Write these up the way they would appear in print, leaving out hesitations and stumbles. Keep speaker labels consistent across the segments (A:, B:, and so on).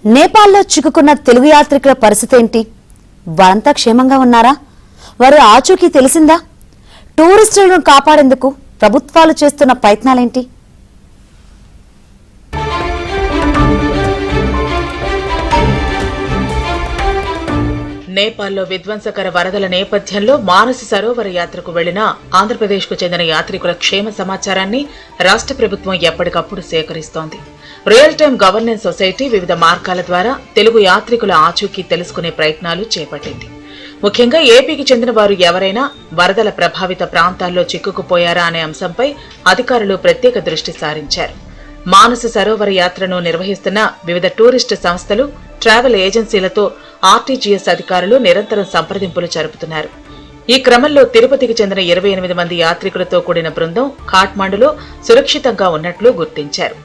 A: నేపాల్లో చిక్కుకున్న తెలుగు యాత్రికుల పరిస్థితి ఏంటి? వారంతా క్షేమంగా ఉన్నారా? వారి ఆచూకీ తెలిసిందా? టూరిస్టులను కాపాడేందుకు ప్రభుత్వాలు చేస్తున్న ప్రయత్నాలేంటి?
B: నేపాల్లో విధ్వంసకర వరదల నేపథ్యంలో మానస సరోవర యాత్రకు వెళ్లిన ఆంధ్రప్రదేశ్కు చెందిన యాత్రికుల క్షేమ సమాచారాన్ని రాష్ట్ర ప్రభుత్వం ఎప్పటికప్పుడు సేకరిస్తోంది. రియల్ టైమ్ గవర్నెన్స్ సొసైటీ వివిధ మార్గాల ద్వారా తెలుగు యాత్రికుల ఆచూకీ తెలుసుకునే ప్రయత్నాలు చేపట్టింది. ముఖ్యంగా ఏపీకి చెందిన వారు ఎవరైనా వరదల ప్రభావిత ప్రాంతాల్లో చిక్కుకుపోయారా అనే అంశంపై అధికారులు ప్రత్యేక దృష్టి సారించారు. మానస సరోవర యాత్రను నిర్వహిస్తున్న వివిధ టూరిస్టు సంస్థలు, ట్రావెల్ ఏజెన్సీలతో ఆర్టీజీఎస్ అధికారులు నిరంతరం సంప్రదింపులు జరుపుతున్నారు. ఈ క్రమంలో తిరుపతికి చెందిన 28 మంది యాత్రికులతో కూడిన బృందం ఖాట్మండులో సురక్షితంగా ఉన్నట్లు గుర్తించారు.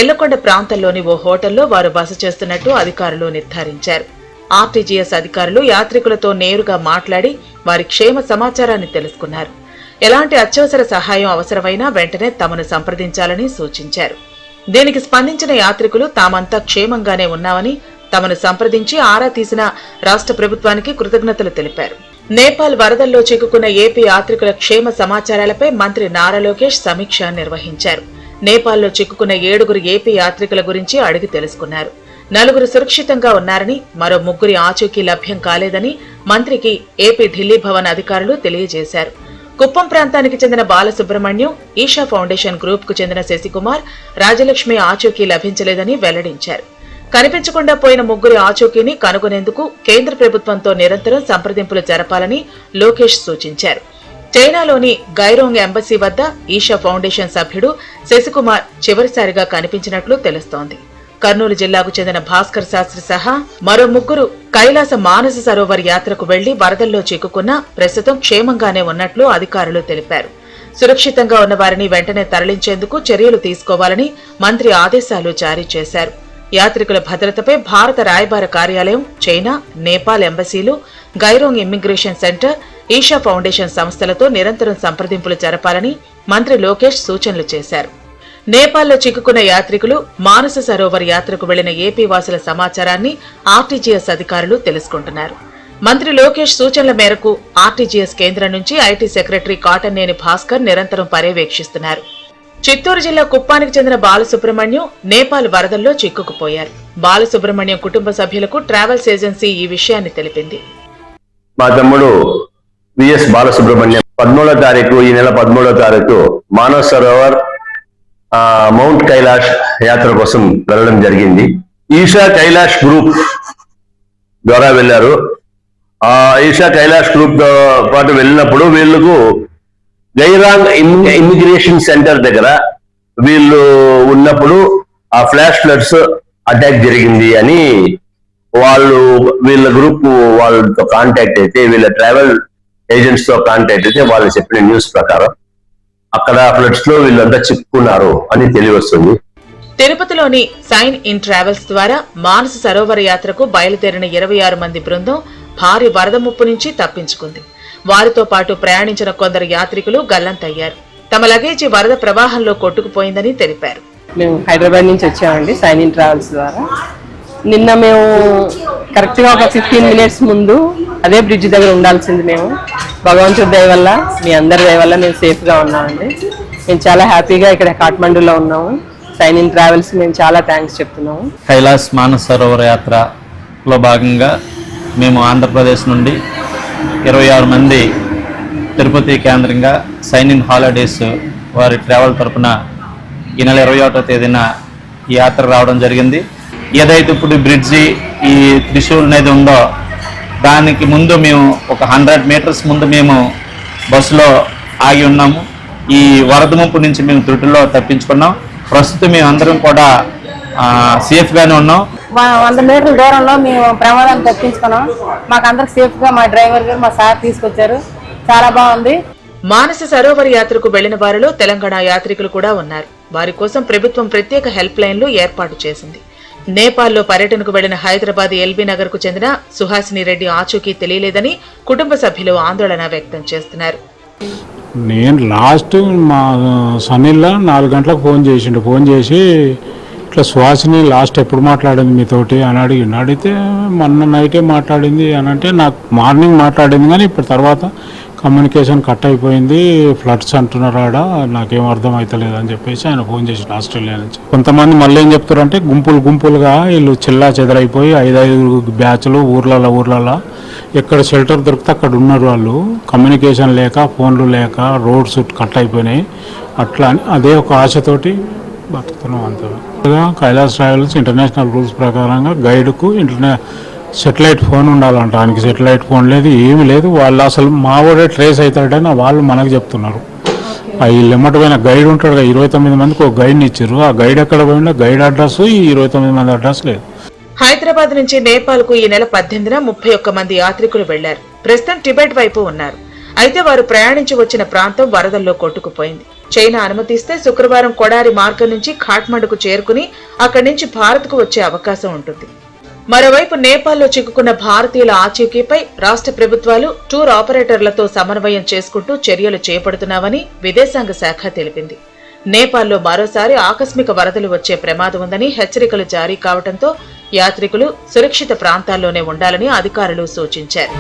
B: ఎల్లకొండ ప్రాంతంలోని ఓ హోటల్లో వారు బస చేస్తున్నట్టు అధికారులు నిర్ధారించారు. ఆర్టీజీఎస్ అధికారులు యాత్రికులతో నేరుగా మాట్లాడి వారి క్షేమ సమాచారాన్ని తెలుసుకున్నారు. ఎలాంటి అత్యవసర సహాయం అవసరమైనా వెంటనే తమను సంప్రదించాలని సూచించారు. దీనికి స్పందించిన యాత్రికులు తామంతా క్షేమంగానే ఉన్నామని తమను సంప్రదించి ఆరా తీసిన రాష్ట్ర ప్రభుత్వానికి కృతజ్ఞతలు తెలిపారు. నేపాల్ వరదల్లో చిక్కుకున్న ఏపీ యాత్రికుల క్షేమ సమాచారాలపై మంత్రి నారా లోకేష్ సమీక్ష నిర్వహించారు. నేపాల్లో చిక్కుకున్న 7 ఏపీ యాత్రికుల గురించి అడిగి తెలుసుకున్నారు. 4 సురక్షితంగా ఉన్నారని, మరో 3 ఆచూకీ లభ్యం కాలేదని మంత్రికి ఏపీ ఢిల్లీ భవన్ అధికారులు తెలియజేశారు. కుప్పం ప్రాంతానికి చెందిన బాలసుబ్రహ్మణ్యం, ఈషా ఫౌండేషన్ గ్రూప్ కు చెందిన శశికుమార్, రాజలక్ష్మి ఆచూకీ లభించలేదని వెల్లడించారు. కనిపించకుండా పోయిన 3 ఆచూకీని కనుగొనేందుకు కేంద్ర ప్రభుత్వంతో నిరంతరం సంప్రదింపులు జరపాలని లోకేష్ సూచించారు. చైనాలోని గైరోంగ్ ఎంబసీ వద్ద ఈషా ఫౌండేషన్ సభ్యుడు శశికుమార్ చివరిసారిగా కనిపించినట్లు తెలుస్తోంది. కర్నూలు జిల్లాకు చెందిన భాస్కర్ శాస్త్రి సహా మరో 3 కైలాస మానస సరోవర్ యాత్రకు వెళ్లి వరదల్లో చిక్కుకున్న ప్రస్తుతం క్షేమంగానే ఉన్నట్లు అధికారులు తెలిపారు. సురక్షితంగా ఉన్న వారిని వెంటనే తరలించేందుకు చర్యలు తీసుకోవాలని మంత్రి ఆదేశాలు జారీ చేశారు. యాత్రికుల భద్రతపై భారత రాయబార కార్యాలయం, చైనా, నేపాల్ ఎంబసీలు, Gyirong immigration centre, Isha foundation సంస్థలతో నిరంతరం సంప్రదింపులు జరపాలని మంత్రి లోకేష్ సూచనలు చేశారు. నేపాల్లో చిక్కుకున్న యాత్రికులు మానస సరోవర్ యాత్రకు వెళ్లిన ఏపీ వాసుల సమాచారాన్ని ఆర్టీజీఎస్ అధికారులు తెలుసుకుంటున్నారు. మంత్రి లోకేష్ సూచనల మేరకు ఆర్టీజీఎస్ కేంద్రం నుంచి ఐటీ సెక్రటరీ కాటన్నేని భాస్కర్ నిరంతరం పర్యవేక్షిస్తున్నారు. చిత్తూరు జిల్లా కుప్పానికి చెందిన బాలసుబ్రహ్మణ్యం నేపాల్ వరదల్లో చిక్కుకుపోయారు. బాలసుబ్రహ్మణ్యం కుటుంబ సభ్యులకు ట్రావెల్స్ ఏజెన్సీ ఈ విషయాన్ని తెలిపింది.
C: మా తమ్ముడు విఎస్ బాలసుబ్రహ్మణ్యం 13వ తారీఖు, ఈ నెల 13వ తారీఖు మానస సరోవర్ మౌంట్ కైలాష్ యాత్ర కోసం వెళ్ళడం జరిగింది. ఈషా కైలాష్ గ్రూప్ ద్వారా వెళ్ళారు. ఈషా కైలాష్ గ్రూప్ తో పాటు వెళ్ళినప్పుడు వీళ్ళకు గైరాంగ్ ఇమిగ్రేషన్ సెంటర్ దగ్గర వీళ్ళు ఉన్నప్పుడు ఆ ఫ్లాష్ ఫ్లడ్స్ అటాక్ జరిగింది అని వీళ్ళ గ్రూప్ వాళ్ళతో కాంటాక్ట్ అయితే, వీళ్ళ ట్రావెల్ ఏజెంట్స్ తో కాంటాక్ట్ అయితే వాళ్ళు చెప్పిన న్యూస్ ప్రకారం అక్కడ ఫ్లడ్స్ లో వీళ్ళంతా చిక్కుకున్నారు అని తెలియవస్తుంది.
B: తిరుపతిలోని సైన్ ఇన్ ట్రావెల్స్ ద్వారా మానస సరోవర యాత్రకు బయలుదేరిన 26 మంది బృందం భారీ వరద ముప్పు నుంచి తప్పించుకుంది. వారితో పాటు ప్రయాణించిన కొందరు యాత్రికులు గల్లంతయ్యారు. తమ లగేజీ వరద ప్రవాహంలో కొట్టుకుపోయిందని తెలిపారు.
D: మేము హైదరాబాద్ నుంచి వచ్చామండి సైన్ ఇన్ ట్రావెల్స్ ద్వారా. నిన్న మేము కరెక్ట్ గా ఒక 15 మినిట్స్ ముందు అదే బ్రిడ్జ్ దగ్గర ఉండాల్సింది. మేము భగవంతుడి దయ వల్ల, మీ అందరి దయ వల్ల మేము సేఫ్ గా ఉన్నామండి. మేము చాలా హ్యాపీగా ఇక్కడ కాఠ్మండూలో ఉన్నాము. సైన్ ఇన్ ట్రావెల్స్ మేము చాలా థ్యాంక్స్ చెప్తున్నాము.
E: కైలాస్ మానస సరోవర యాత్రలో భాగంగా మేము ఆంధ్రప్రదేశ్ నుండి 26 మంది తిరుపతి కేంద్రంగా సైన్ ఇన్ హాలిడేస్ వారి ట్రావెల్ తరఫున ఈ నెల 21వ తేదీన ఈ యాత్ర రావడం జరిగింది. ఏదైతే ఇప్పుడు బ్రిడ్జి ఈ త్రిశూల్ అనేది ఉందో దానికి ముందు మేము ఒక 100 మీటర్స్ ముందు మేము బస్సులో ఆగి ఉన్నాము. ఈ వరద ముంపు నుంచి మేము త్రుటిలో తప్పించుకున్నాం. ప్రస్తుతం మేము అందరం కూడా సేఫ్ గానే ఉన్నాం.
F: 100 మీటర్ల దూరంలో మేము ప్రమాదాన్ని తప్పించుకున్నాం. మాకు అందరికి సేఫ్ గా మా డ్రైవర్ గారు, మా సార్ తీసుకొచ్చారు. చాలా బాగుంది.
B: మానస సరోవర్ యాత్రకు వెళ్లిన వారిలో తెలంగాణ యాత్రికులు కూడా ఉన్నారు. వారి కోసం ప్రభుత్వం ప్రత్యేక హెల్ప్ లైన్లు ఏర్పాటు చేసింది. నేపాల్లో పర్యటనకు వెళ్లిన హైదరాబాద్ ఎల్బీ నగర్ కు చెందిన సుహాసిని రెడ్డి ఆచూకీ తెలియలేదని కుటుంబ సభ్యులు ఆందోళన వ్యక్తం చేస్తున్నారు.
G: నేను లాస్ట్ మా సన్నీల్లో 4 గంటలకు ఫోన్ చేసి ఇట్లా సుహాసిని లాస్ట్ ఎప్పుడు మాట్లాడింది మీతోటి అని అడిగితే మొన్న నైటే మాట్లాడింది అని అంటే, నాకు మార్నింగ్ మాట్లాడింది కానీ ఇప్పుడు తర్వాత కమ్యూనికేషన్ కట్ అయిపోయింది, ఫ్లడ్స్ అంటున్నారు ఆడ, నాకేం అర్థం అవుతలేదు అని చెప్పేసి ఆయన ఫోన్ చేసి ఆస్ట్రేలియా నుంచి. కొంతమంది మళ్ళీ ఏం చెప్తారంటే గుంపులుగా వీళ్ళు చిల్లా చెదరైపోయి 5 బ్యాచ్లు ఊర్లలో ఎక్కడ షెల్టర్ దొరికితే అక్కడ ఉన్నారు వాళ్ళు, కమ్యూనికేషన్ లేక, ఫోన్లు లేక, రోడ్స్ కట్ అయిపోయినాయి అట్లా అని అదే ఒక ఆశతోటి బతుకుతున్నాం అంతగా. కైలాస్ ట్రావెల్స్ ఇంటర్నేషనల్ రూల్స్ ప్రకారంగా గైడ్కు సెటిలైట్ ఫోన్ ఉండాలంట, ఆయనకి సెటిలైట్ ఫోన్ లేదు, ఏమీ లేదు. వాళ్ళు అసలు మావాడే ట్రేస్ అవుతాడని వాళ్ళు మనకు చెప్తున్నారు. ఈ లిమిట్ పోయిన గైడ్ ఉంటాడు కదా, 29 మందికి ఒక గైడ్ని ఇచ్చారు. ఆ గైడ్ ఎక్కడ పోయినా గైడ్ అడ్రస్, ఈ 29 మంది అడ్రస్ లేదు.
B: హైదరాబాద్ నుంచి నేపాల్ కు ఈ నెల 18న 31 మంది యాత్రికులు వెళ్లారు. ప్రస్తుతం టిబెట్ వైపు ఉన్నారు. అయితే వారు ప్రయాణించి వచ్చిన ప్రాంతం వరదల్లో కొట్టుకుపోయింది. చైనా అనుమతిస్తే శుక్రవారం కొడారి మార్గం నుంచి ఖాట్మండుకు చేరుకుని అక్కడి నుంచి భారత్ కు వచ్చే అవకాశం ఉంటుంది. మరోవైపు నేపాల్లో చిక్కుకున్న భారతీయుల ఆచూకీపై రాష్ట్ర ప్రభుత్వాలు టూర్ ఆపరేటర్లతో సమన్వయం చేసుకుంటూ చర్యలు చేపడుతున్నామని విదేశాంగ శాఖ తెలిపింది. నేపాల్లో మరోసారి ఆకస్మిక వరదలు వచ్చే ప్రమాదం ఉందని హెచ్చరికలు జారీ కావడంతో యాత్రికులు సురక్షిత ప్రాంతాల్లోనే ఉండాలని అధికారులు సూచించారు.